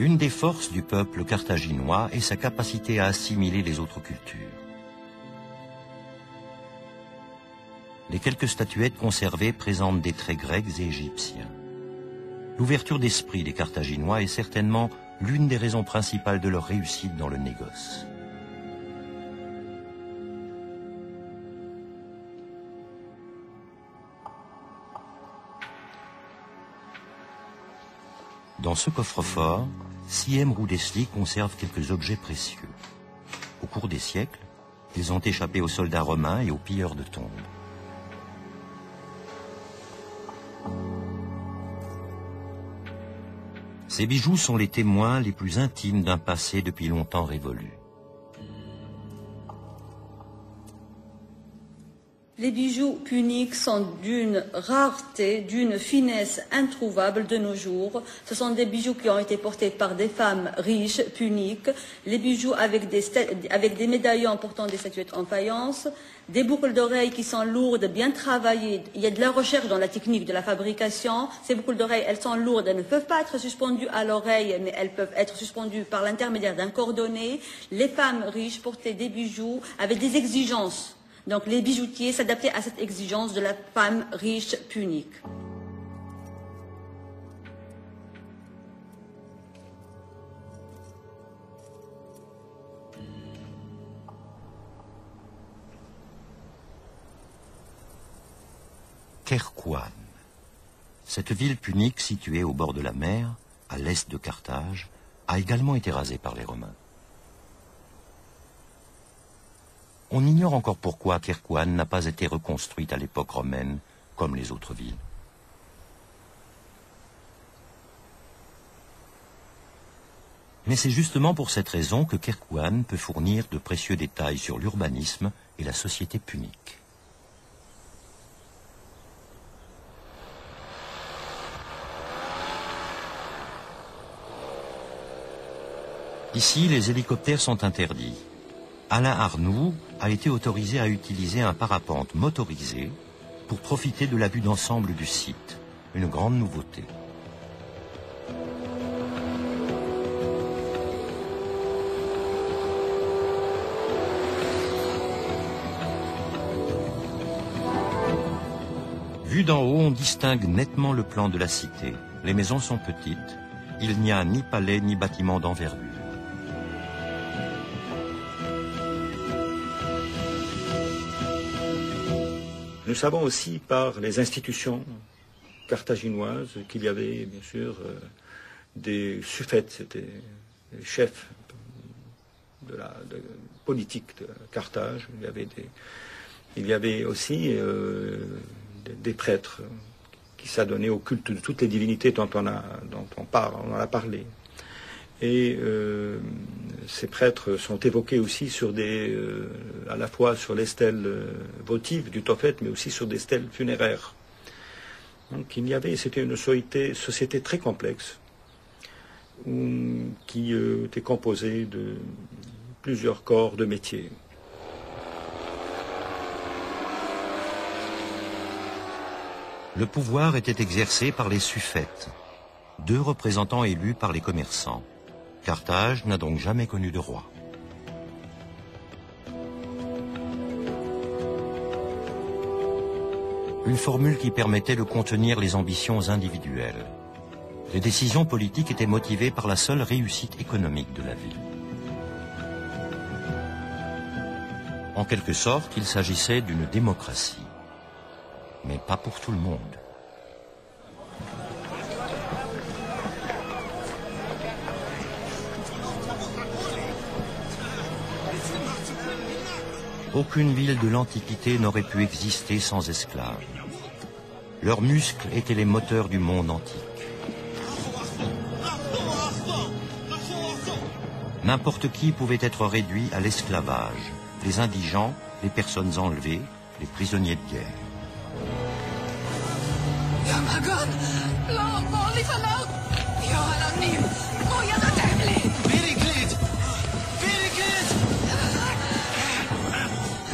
Une des forces du peuple carthaginois est sa capacité à assimiler les autres cultures. Les quelques statuettes conservées présentent des traits grecs et égyptiens. L'ouverture d'esprit des Carthaginois est certainement l'une des raisons principales de leur réussite dans le négoce. Dans ce coffre-fort, Siem Rudesli conserve quelques objets précieux. Au cours des siècles, ils ont échappé aux soldats romains et aux pilleurs de tombes. Ces bijoux sont les témoins les plus intimes d'un passé depuis longtemps révolu. Les bijoux puniques sont d'une rareté, d'une finesse introuvable de nos jours. Ce sont des bijoux qui ont été portés par des femmes riches, puniques, les bijoux avec des médaillons portant des statuettes en faïence, des boucles d'oreilles qui sont lourdes, bien travaillées. Il y a de la recherche dans la technique de la fabrication. Ces boucles d'oreilles, elles sont lourdes, elles ne peuvent pas être suspendues à l'oreille, mais elles peuvent être suspendues par l'intermédiaire d'un cordonnet. Les femmes riches portaient des bijoux avec des exigences. Donc les bijoutiers s'adaptaient à cette exigence de la femme riche punique. Kherkouane. Cette ville punique située au bord de la mer, à l'est de Carthage, a également été rasée par les Romains. On ignore encore pourquoi Kherkouane n'a pas été reconstruite à l'époque romaine comme les autres villes. Mais c'est justement pour cette raison que Kherkouane peut fournir de précieux détails sur l'urbanisme et la société punique. Ici, les hélicoptères sont interdits. Alain Arnoux a été autorisé à utiliser un parapente motorisé pour profiter de la vue d'ensemble du site, une grande nouveauté. Vu d'en haut, on distingue nettement le plan de la cité. Les maisons sont petites, il n'y a ni palais ni bâtiment d'envergure. Nous savons aussi par les institutions carthaginoises qu'il y avait bien sûr des suffètes, c'était les chefs de la politique de Carthage. Il y avait aussi des prêtres qui s'adonnaient au culte de toutes les divinités dont on en a parlé. Et ces prêtres sont évoqués aussi sur à la fois sur les stèles votives du Tophet, mais aussi sur des stèles funéraires. Donc c'était une société très complexe, qui était composée de plusieurs corps de métiers. Le pouvoir était exercé par les suffètes, 2 représentants élus par les commerçants. Carthage n'a donc jamais connu de roi. Une formule qui permettait de contenir les ambitions individuelles. Les décisions politiques étaient motivées par la seule réussite économique de la ville. En quelque sorte, il s'agissait d'une démocratie, mais pas pour tout le monde. Aucune ville de l'Antiquité n'aurait pu exister sans esclaves. Leurs muscles étaient les moteurs du monde antique. N'importe qui pouvait être réduit à l'esclavage, les indigents, les personnes enlevées, les prisonniers de guerre.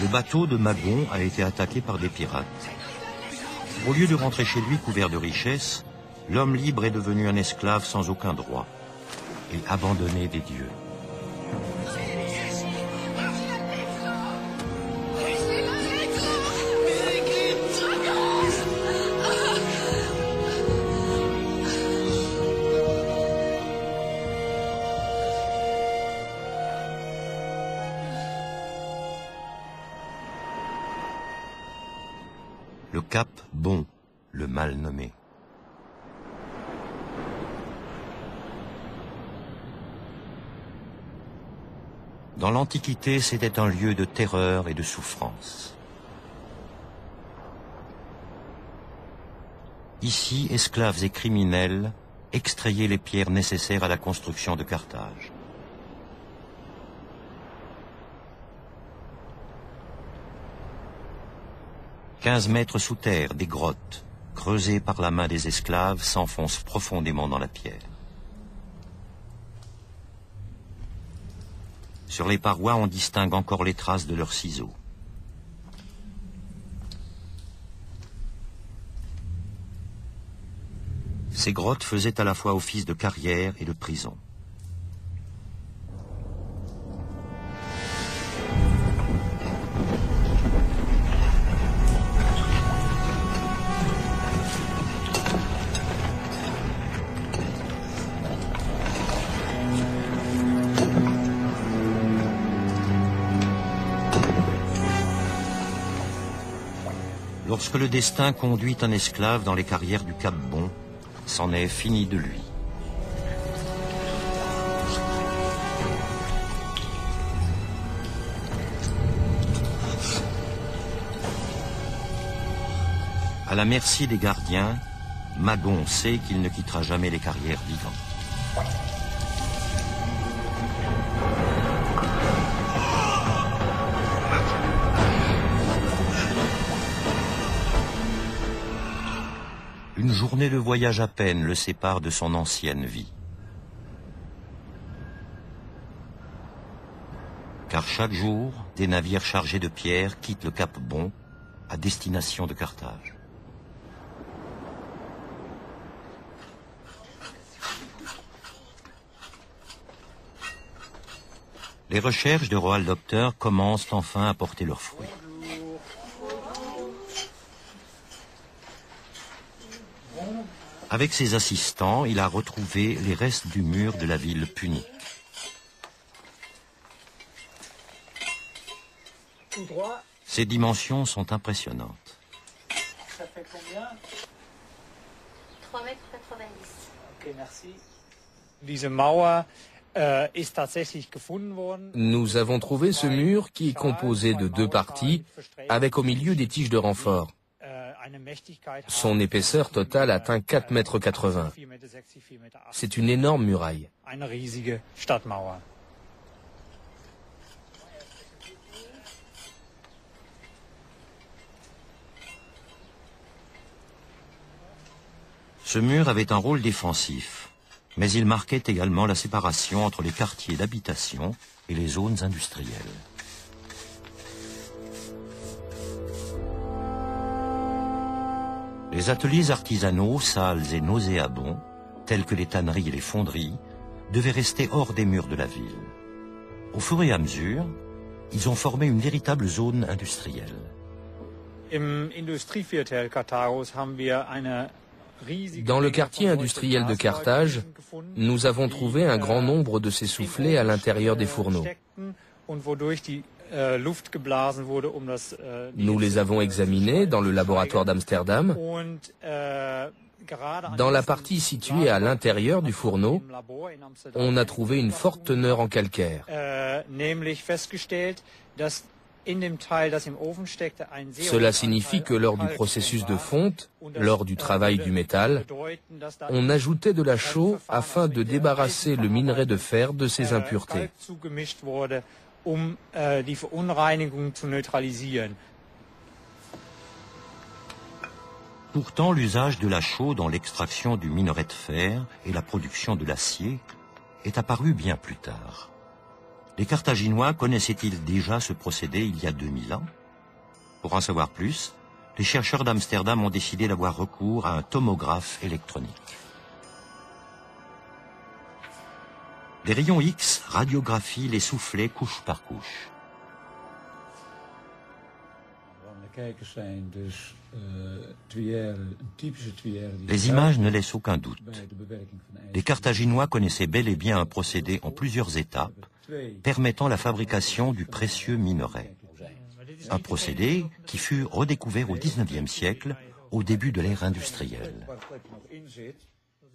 Le bateau de Magon a été attaqué par des pirates. Au lieu de rentrer chez lui couvert de richesses, l'homme libre est devenu un esclave sans aucun droit. et abandonnée des dieux. Le cap Bon, le mal nommé. Dans l'Antiquité, c'était un lieu de terreur et de souffrance. Ici, esclaves et criminels extrayaient les pierres nécessaires à la construction de Carthage. « 15 mètres sous terre, des grottes, creusées par la main des esclaves, s'enfoncent profondément dans la pierre. Sur les parois, on distingue encore les traces de leurs ciseaux. Ces grottes faisaient à la fois office de carrière et de prison. Lorsque le destin conduit un esclave dans les carrières du Cap Bon, c'en est fini de lui. À la merci des gardiens, Magon sait qu'il ne quittera jamais les carrières vivant. Une journée de voyage à peine le sépare de son ancienne vie. Car chaque jour, des navires chargés de pierres quittent le Cap Bon à destination de Carthage. Les recherches de Roald Docter commencent enfin à porter leurs fruits. Avec ses assistants, il a retrouvé les restes du mur de la ville punique. Ses dimensions sont impressionnantes. Ça fait combien? 3,90 m. Ok, merci. Diese Mauer ist tatsächlich gefunden worden. Nous avons trouvé ce mur qui est composé de 2 parties, avec au milieu des tiges de renfort. Son épaisseur totale atteint 4,80 m. C'est une énorme muraille. Ce mur avait un rôle défensif, mais il marquait également la séparation entre les quartiers d'habitation et les zones industrielles. Les ateliers artisanaux, sales et nauséabonds, tels que les tanneries et les fonderies, devaient rester hors des murs de la ville. Au fur et à mesure, ils ont formé une véritable zone industrielle. Dans le quartier industriel de Carthage, nous avons trouvé un grand nombre de ces soufflets à l'intérieur des fourneaux. Nous les avons examinés dans le laboratoire d'Amsterdam. Dans la partie située à l'intérieur du fourneau, on a trouvé une forte teneur en calcaire. Cela signifie que lors du processus de fonte, lors du travail du métal, on ajoutait de la chaux afin de débarrasser le minerai de fer de ses impuretés. Pourtant, l'usage de la chaux dans l'extraction du minerai de fer et la production de l'acier est apparu bien plus tard. Les Carthaginois connaissaient-ils déjà ce procédé il y a 2000 ans? Pour en savoir plus, les chercheurs d'Amsterdam ont décidé d'avoir recours à un tomographe électronique. Les rayons X radiographient les soufflets couche par couche. Les images ne laissent aucun doute. Les Carthaginois connaissaient bel et bien un procédé en plusieurs étapes permettant la fabrication du précieux minerai. Un procédé qui fut redécouvert au XIXe siècle, au début de l'ère industrielle.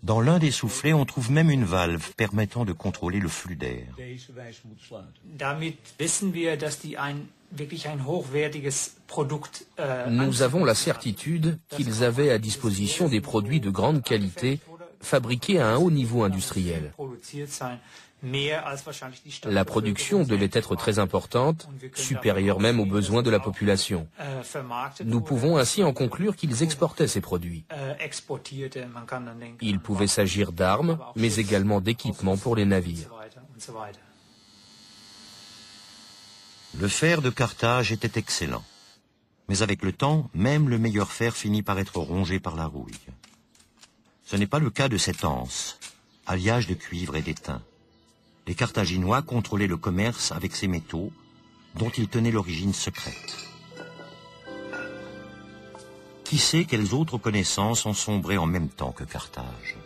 Dans l'un des soufflets, on trouve même une valve permettant de contrôler le flux d'air. Nous avons la certitude qu'ils avaient à disposition des produits de grande qualité, fabriqués à un haut niveau industriel. La production devait être très importante, supérieure même aux besoins de la population. Nous pouvons ainsi en conclure qu'ils exportaient ces produits. Il pouvait s'agir d'armes, mais également d'équipements pour les navires. Le fer de Carthage était excellent. Mais avec le temps, même le meilleur fer finit par être rongé par la rouille. Ce n'est pas le cas de cette anse, alliage de cuivre et d'étain. Les Carthaginois contrôlaient le commerce avec ces métaux, dont ils tenaient l'origine secrète. Qui sait quelles autres connaissances ont sombré en même temps que Carthage ?